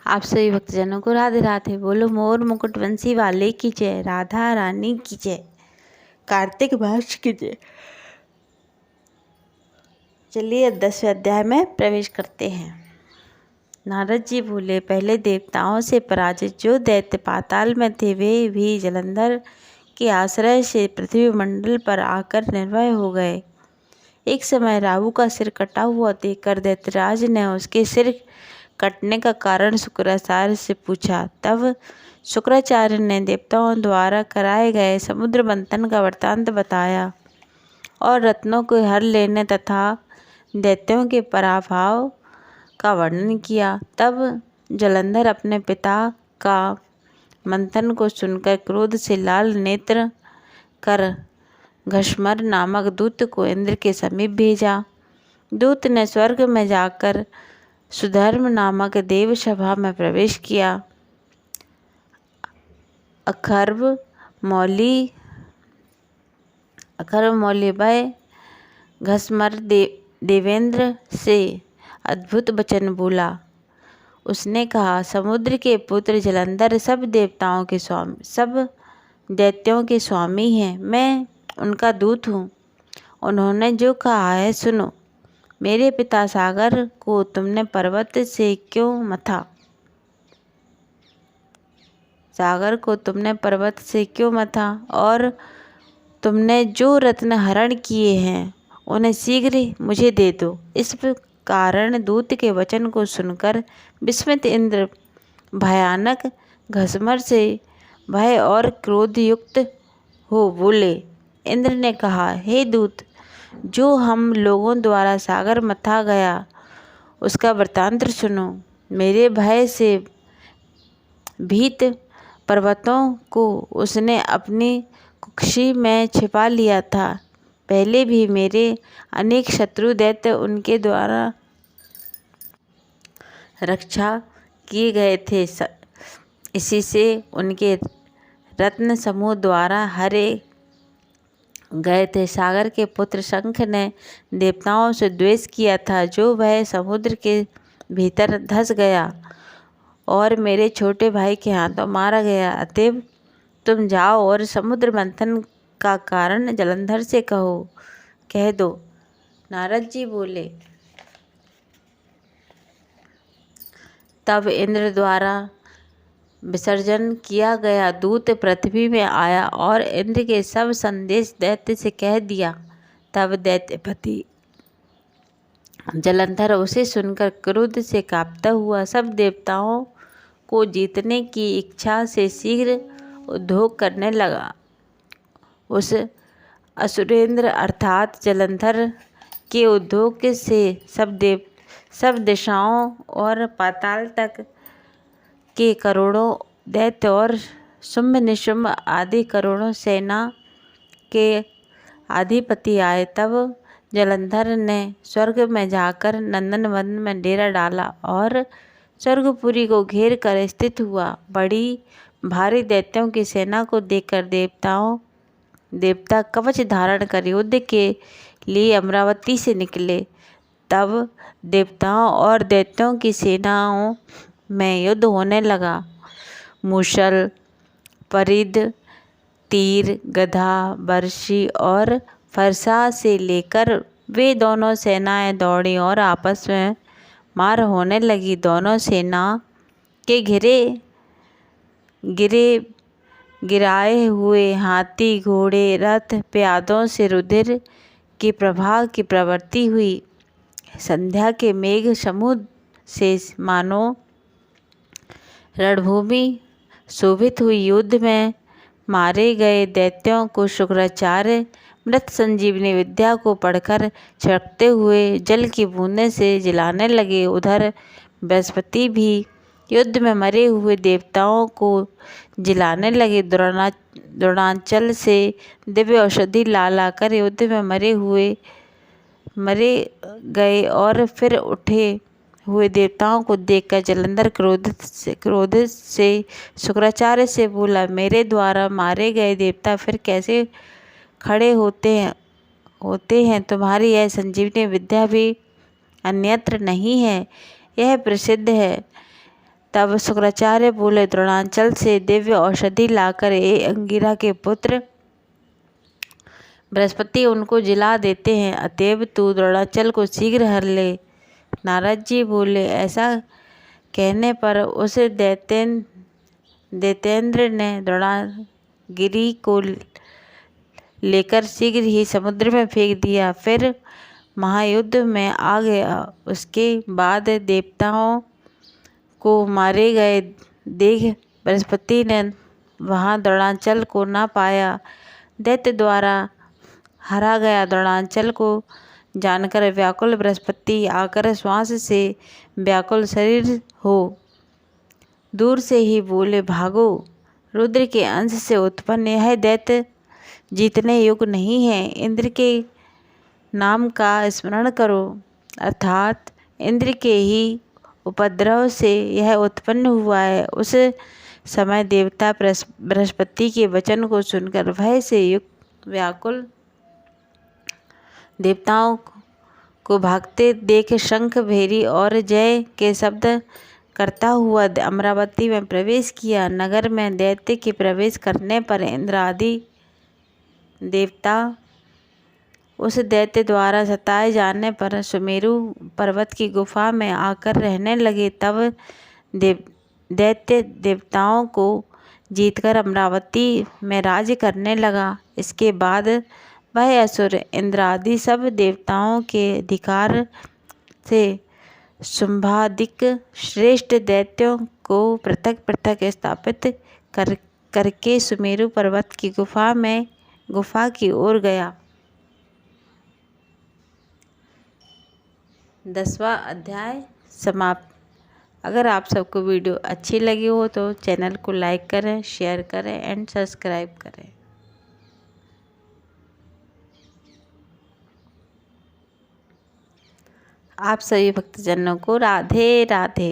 आप सभी भक्तजनों को राधे राधे। बोलो मोर मुकुट बंसी वाले की जय, राधा रानी की जय, कार्तिक मास की जय। चलिए 10वें अध्याय में प्रवेश करते हैं। नारद जी बोले, पहले देवताओं से पराजित जो दैत्य पाताल में थे वे भी जलंधर के आश्रय से पृथ्वी मंडल पर आकर निर्भय हो गए। एक समय राहु का सिर कटा हुआ देखकर दैत्यराज ने उसके सिर कटने का कारण शुक्राचार्य से पूछा। तब शुक्राचार्य ने देवताओं द्वारा कराए गए समुद्र मंथन का वृत्तांत बताया और रत्नों को हर लेने तथा दैत्यों के पराभव का वर्णन किया। तब जलंधर अपने पिता का मंथन को सुनकर क्रोध से लाल नेत्र कर घषमर नामक दूत को इंद्र के समीप भेजा। दूत ने स्वर्ग में जाकर सुधर्म नामक देव सभा में प्रवेश किया। अखर्व मौली वह घषमर देवेंद्र से अद्भुत वचन बोला। उसने कहा, समुद्र के पुत्र जलंधर सब दैत्यों के स्वामी हैं। मैं उनका दूत हूँ। उन्होंने जो कहा है सुनो। मेरे पिता सागर को तुमने पर्वत से क्यों मथा और तुमने जो रत्न हरण किए हैं उन्हें शीघ्र मुझे दे दो। इस कारण दूत के वचन को सुनकर विस्मित इंद्र भयानक घषमर से भय और क्रोध युक्त हो बोले। इंद्र ने कहा, हे दूत, जो हम लोगों द्वारा सागर मथा गया उसका वृत्तांत सुनो। मेरे भय से भीत पर्वतों को उसने अपनी कुक्षी में छिपा लिया था। पहले भी मेरे अनेक शत्रु दैत्य उनके द्वारा रक्षा किए गए थे। इसी से उनके रत्न समूह द्वारा हरे गए थे। सागर के पुत्र शंख ने देवताओं से द्वेष किया था, जो वह समुद्र के भीतर धंस गया और मेरे छोटे भाई के हाथों मारा गया। अतएव तुम जाओ और समुद्र मंथन का कारण जलंधर से कह दो। नारद जी बोले, तब इंद्र द्वारा विसर्जन किया गया दूत पृथ्वी में आया और इंद्र के सब संदेश दैत्य से कह दिया। तब दैत्यपति जलंधर उसे सुनकर क्रोध से कांपता हुआ सब देवताओं को जीतने की इच्छा से शीघ्र उद्योग करने लगा। उस असुरेंद्र अर्थात जलंधर के उद्योग से सब दिशाओं और पाताल तक के करोड़ों दैत्य और शुंभ निशुंभ आदि करोड़ों सेना के अधिपति आए। तब जलंधर ने स्वर्ग में जाकर नंदनवन में डेरा डाला और स्वर्गपुरी को घेर कर स्थित हुआ। बड़ी भारी दैत्यों की सेना को देखकर देवता कवच धारण कर युद्ध के लिए अमरावती से निकले। तब देवताओं और दैत्यों की सेनाओं में युद्ध होने लगा। मूसल, परिद, तीर, गदा, बर्शी और फरसा से लेकर वे दोनों सेनाएं दौड़ी और आपस में मार होने लगी। दोनों सेना के गिराए हुए हाथी, घोड़े, रथ, प्यादों से रुधिर की प्रवाह की प्रवृत्ति हुई। संध्या के मेघ समूह से मानो रणभूमि शोभित हुई। युद्ध में मारे गए दैत्यों को शुक्राचार्य मृत संजीवनी विद्या को पढ़कर छिड़कते हुए जल की बूंदें से जिलाने लगे। उधर बृहस्पति भी युद्ध में मरे हुए देवताओं को जिलाने लगे। द्रोणाचल से दिव्य औषधि ला कर युद्ध में मरे गए और फिर उठे हुए देवताओं को देखकर जलंधर क्रोध से शुक्राचार्य से बोला, मेरे द्वारा मारे गए देवता फिर कैसे खड़े होते हैं। तुम्हारी यह संजीवनी विद्या भी अन्यत्र नहीं है, यह प्रसिद्ध है। तब शुक्राचार्य बोले, द्रोणांचल से दिव्य औषधि लाकर अंगिरा के पुत्र बृहस्पति उनको जिला देते हैं, अतएव तू द्रोणांचल को शीघ्र हर ले। नारद जी बोले, ऐसा कहने पर उस दैत्येंद्र ने द्रोणागिरी को लेकर शीघ्र ही समुद्र में फेंक दिया, फिर महायुद्ध में आ गया। उसके बाद देवताओं को मारे गए देख बृहस्पति ने वहाँ द्रोणांचल को न पाया। दैत्य द्वारा हरा गया द्रोणांचल को जानकर व्याकुल बृहस्पति आकर श्वास से व्याकुल शरीर हो दूर से ही बोले, भागो, रुद्र के अंश से उत्पन्न यह दैत्य जीतने योग्य नहीं है। इंद्र के नाम का स्मरण करो, अर्थात इंद्र के ही उपद्रव से यह उत्पन्न हुआ है। उस समय देवता बृहस्पति के वचन को सुनकर भय से युक्त व्याकुल देवताओं को भागते देख शंख भेरी और जय के शब्द करता हुआ अमरावती में प्रवेश किया। नगर में दैत्य के प्रवेश करने पर इंद्र आदि देवता उस दैत्य द्वारा सताए जाने पर सुमेरु पर्वत की गुफा में आकर रहने लगे। तब दैत्य देवताओं को जीतकर अमरावती में राज्य करने लगा। इसके बाद वह असुर इंद्र आदि सब देवताओं के अधिकार से शुंभादिक श्रेष्ठ दैत्यों को पृथक पृथक स्थापित करके सुमेरु पर्वत की गुफा की ओर गया। 10वां अध्याय समाप्त। अगर आप सबको वीडियो अच्छी लगी हो तो चैनल को लाइक करें, शेयर करें एंड सब्सक्राइब करें। आप सभी भक्तजनों को राधे राधे।